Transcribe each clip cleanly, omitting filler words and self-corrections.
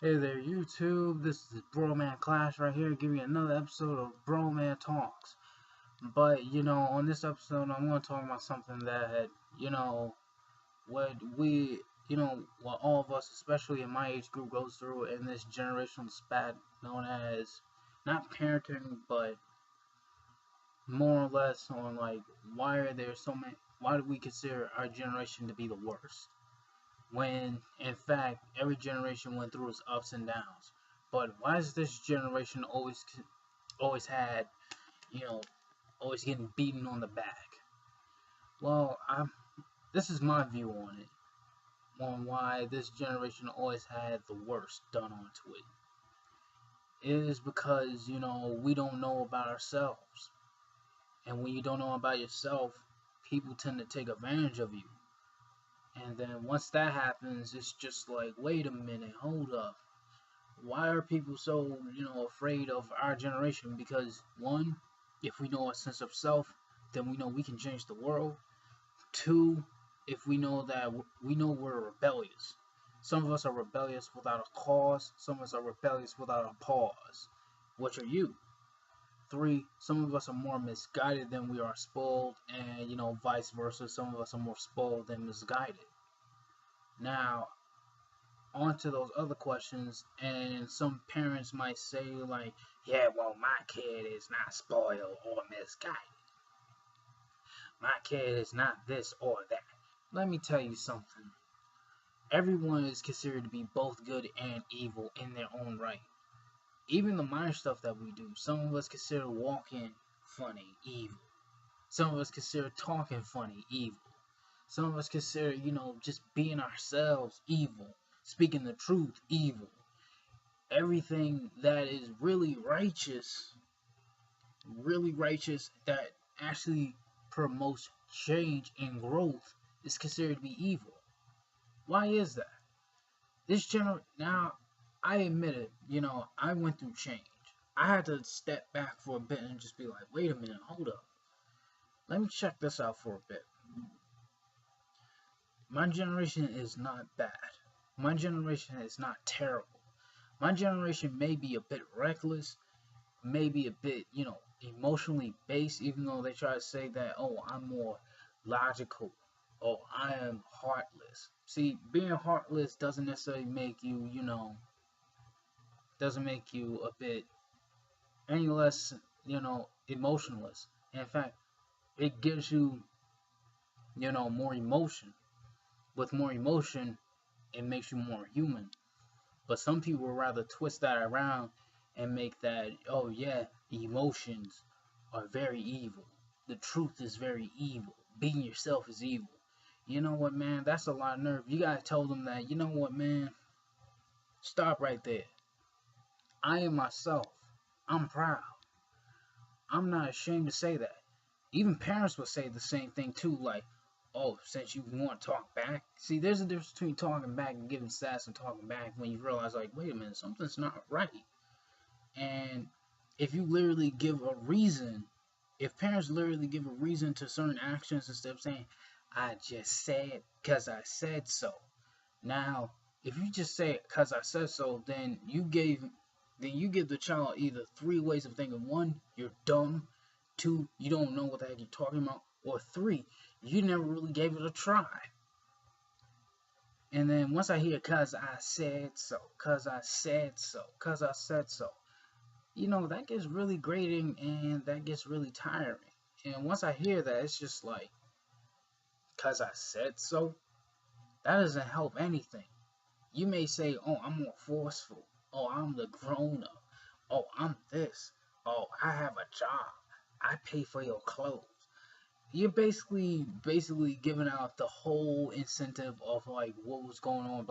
Hey there, YouTube. This is Broman Clash right here, giving you another episode of Broman Talks. But on this episode, I'm going to talk about something that what we, what all of us, especially in my age group, goes through in this generational spat known as not parenting, but more or less on like why are there so many? Why do we consider our generation to be the worst? When in fact every generation went through its ups and downs. But why is this generation always had, you know, always getting beaten on the back? Well, this is my view on it, on why this generation always had the worst done onto it. It is because, we don't know about ourselves. And when you don't know about yourself, people tend to take advantage of you. And then once that happens, it's just like, wait a minute, hold up. Why are people so, afraid of our generation? Because one, if we know a sense of self, then we know we can change the world. Two, if we know that we know we're rebellious. Some of us are rebellious without a cause. Some of us are rebellious without a pause. Which are you? Three, some of us are more misguided than we are spoiled, and vice versa. Some of us are more spoiled than misguided. Now, on to those other questions, and some parents might say like, yeah, well, my kid is not spoiled or misguided. My kid is not this or that. Let me tell you something. Everyone is considered to be both good and evil in their own right. Even the minor stuff that we do, some of us consider walking funny, evil. Some of us consider talking funny, evil. Some of us consider, just being ourselves, evil. Speaking the truth, evil. Everything that is really righteous, that actually promotes change and growth, is considered to be evil. Why is that? Now, I admit it, I went through change. I had to step back for a bit and just be like, wait a minute, hold up. Let me check this out for a bit. My generation is not bad. My generation is not terrible. My generation may be a bit reckless, maybe a bit, emotionally based, even though they try to say that, oh, I'm more logical, oh, I am heartless. See, being heartless doesn't necessarily make you, doesn't make you a bit any less, emotionless. In fact, it gives you, more emotion. With more emotion, it makes you more human. But some people would rather twist that around and make that, oh yeah, emotions are very evil. The truth is very evil. Being yourself is evil. You know what, man? That's a lot of nerve. You gotta tell them that, you know what, man? Stop right there. I am myself. I'm proud. I'm not ashamed to say that. Even parents would say the same thing too, like, oh, since you want to talk back. See, there's a difference between talking back and giving sass and talking back when you realize, like, wait a minute, something's not right. And if you literally give a reason, if parents literally give a reason to certain actions instead of saying, I just said because I said so. Now, if you just say it because I said so, then you give the child either three ways of thinking. One, you're dumb. Two, you don't know what the heck you're talking about. Or three, you never really gave it a try. And then once I hear cause I said so, cause I said so, cause I said so, that gets really grating and that gets really tiring. And once I hear that, it's just like, cause I said so, that doesn't help anything. You may say, oh, I'm more forceful. Oh, I'm the grown up. Oh, I'm this. Oh, I have a job. I pay for your clothes. You're basically giving out the whole incentive of like what was going on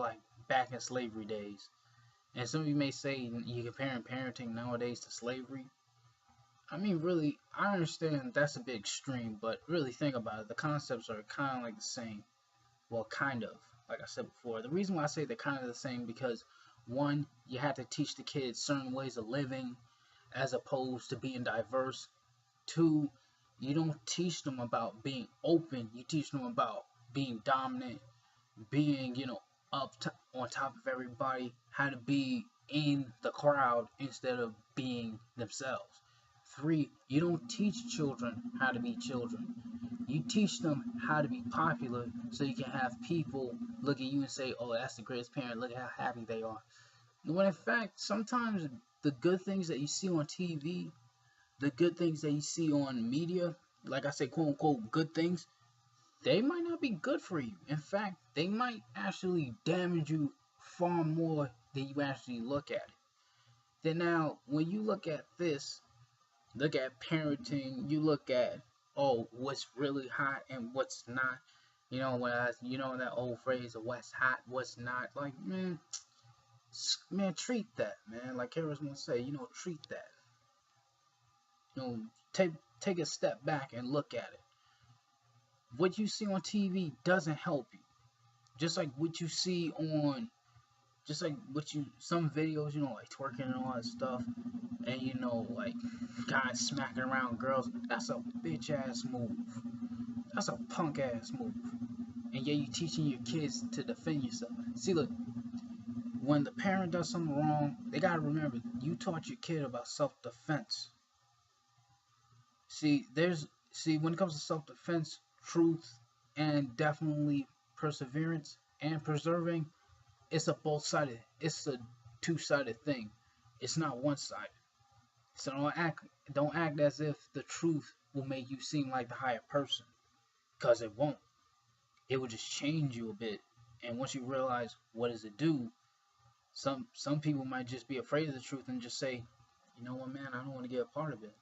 back in slavery days. And some of you may say you're comparing parenting nowadays to slavery. I mean, really, I understand that's a bit extreme, but really think about it. The concepts are kind of like the same. Well, kind of, like I said before. The reason why I say they're kind of the same because one, you have to teach the kids certain ways of living as opposed to being diverse. Two, you don't teach them about being open. You teach them about being dominant, being, on top of everybody, how to be in the crowd instead of being themselves. 3, you don't teach children how to be children. You teach them how to be popular so you can have people look at you and say, oh, that's the greatest parent, look at how happy they are. When in fact, sometimes the good things that you see on TV, the good things that you see on media, like I say, quote unquote, good things, they might not be good for you. In fact, they might actually damage you far more than you actually look at it. Then now, when you look at this, look at parenting, you look at, oh, what's really hot and what's not. You know that old phrase of what's hot, what's not. Like, man, treat that, man. Like Kara's gonna say, treat that. Take a step back and look at it. What you see on TV doesn't help you. Just like what you see on, just like some videos, like twerking and all that stuff, and like guys smacking around girls. That's a bitch ass move. That's a punk ass move. And yeah, you teaching your kids to defend yourself. See, look, when the parent does something wrong, they gotta remember you taught your kid about self-defense. See, when it comes to self-defense, truth, and definitely perseverance and preserving, it's a it's a two-sided thing. It's not one-sided. So don't act as if the truth will make you seem like the higher person, because it won't. It will just change you a bit. And once you realize what does it do, some people might just be afraid of the truth and just say, you know what, man, I don't want to get a part of it.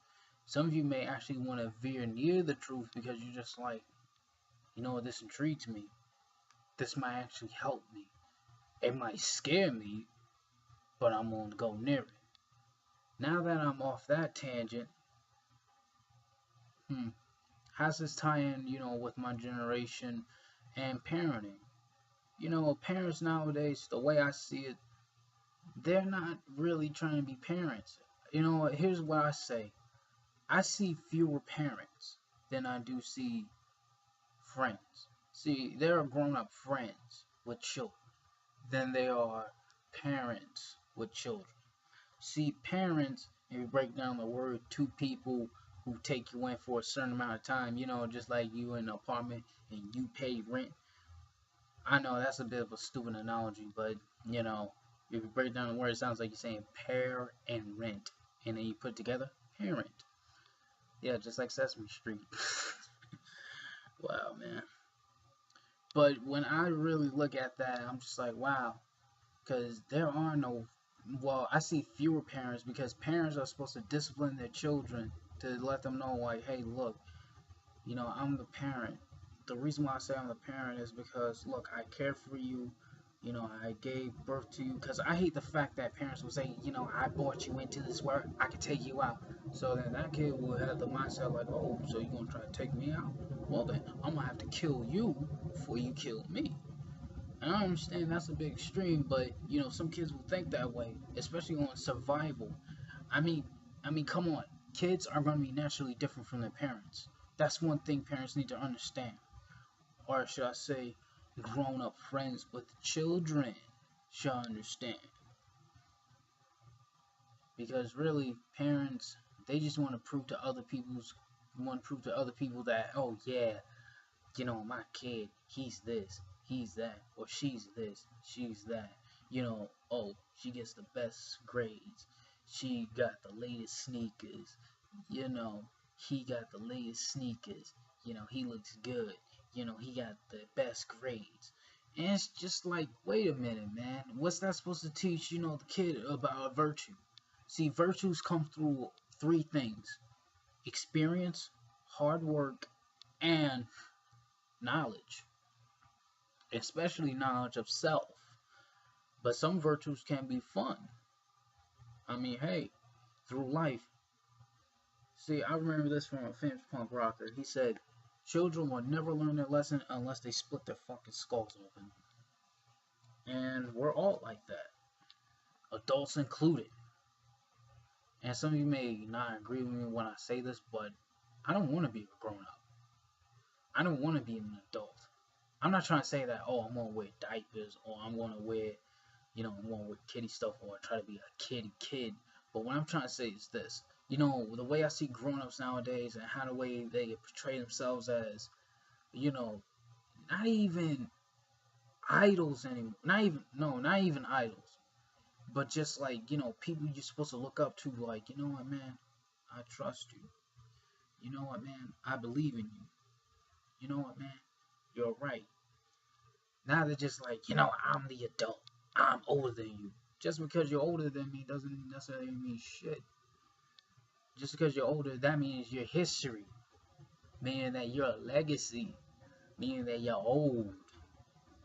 Some of you may actually want to veer near the truth because you're just like, you know what, this intrigues me. This might actually help me. It might scare me, but I'm going to go near it. Now that I'm off that tangent, how's this tie in, with my generation and parenting? Parents nowadays, the way I see it, they're not really trying to be parents. Here's what I say. I see fewer parents than I do see friends. See, there are grown-up friends with children than they are parents with children. See, parents, if you break down the word, two people who take you in for a certain amount of time, just like you in an apartment and you pay rent. I know that's a bit of a stupid analogy, but, if you break down the word, it sounds like you're saying pair and rent. And then you put together, parent. Yeah, just like Sesame Street. Wow, man. But when I really look at that, I'm just like, wow. Because there are I see fewer parents because parents are supposed to discipline their children to let them know, like, hey, look, I'm the parent. The reason why I say I'm the parent is because, look, I care for you. I gave birth to you. Because I hate the fact that parents will say, I brought you into this world. I can take you out. So then that kid will have the mindset like, oh, so you're going to try to take me out? Well, then I'm going to have to kill you before you kill me. And I understand that's a bit extreme, but, some kids will think that way, especially on survival. I mean, come on. Kids are going to be naturally different from their parents. That's one thing parents need to understand. Or should I say, grown-up friends with children should understand. Because really, parents, they just want to prove to other people that, oh yeah, my kid, he's this, he's that, or she's this, she's that. Oh, she gets the best grades. She got the latest sneakers. He got the latest sneakers. He looks good. He got the best grades. And it's just like, wait a minute, man. What's that supposed to teach, the kid about virtue? See, virtues come through three things: experience, hard work, and knowledge. Especially knowledge of self. But some virtues can be fun. Hey, through life. See, I remember this from a famous punk rocker. He said, children will never learn their lesson unless they split their fucking skulls open. And we're all like that. Adults included. And some of you may not agree with me when I say this, but I don't want to be a grown-up. I don't want to be an adult. I'm not trying to say that, oh, I'm gonna wear diapers or I'm gonna wear, I'm gonna wear kitty stuff or try to be a kitty kid. But what I'm trying to say is this. The way I see grown-ups nowadays and how the way they portray themselves as, you know, not even idols anymore. Not even idols. But just like, people you're supposed to look up to, like, you know what, man, I trust you. You know what, man, I believe in you. You know what, man, you're right. Now they're just like, I'm the adult. I'm older than you. Just because you're older than me doesn't necessarily mean shit. Just because you're older, that means your history. Meaning that you're a legacy. Meaning that you're old.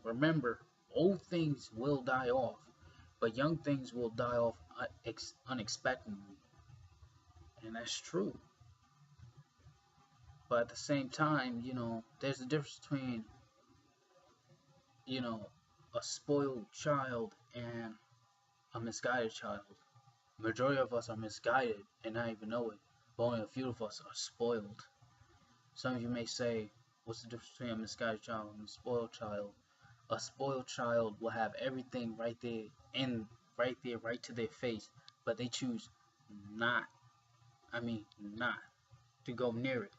Remember, old things will die off. But young things will die off unexpectedly. And that's true. But at the same time, there's a difference between, a spoiled child and a misguided child. Majority of us are misguided and not even know it, but only a few of us are spoiled. Some of you may say, what's the difference between a misguided child and a spoiled child? A spoiled child will have everything right there, right to their face, but they choose not, not to go near it.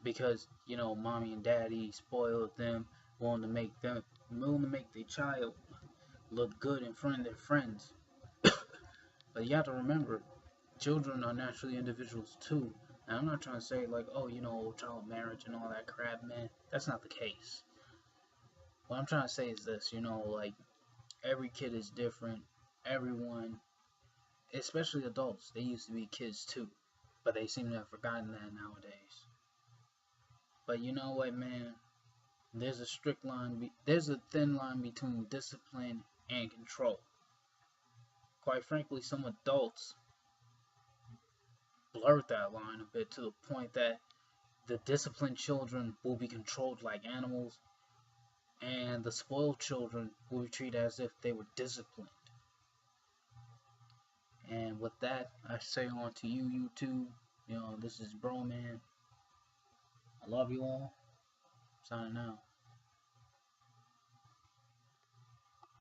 Because, mommy and daddy spoiled them, wanting to make their child look good in front of their friends. But you have to remember, children are naturally individuals too. And I'm not trying to say like, oh, child marriage and all that crap, man. That's not the case. What I'm trying to say is this, like every kid is different. Everyone, especially adults, they used to be kids too. But they seem to have forgotten that nowadays. But you know what, man? There's a thin line between discipline and control. Quite frankly, some adults blurred that line a bit to the point that the disciplined children will be controlled like animals, and the spoiled children will be treated as if they were disciplined. And with that, I say on to you, YouTube. This is Bro Man. I love you all. Signing out.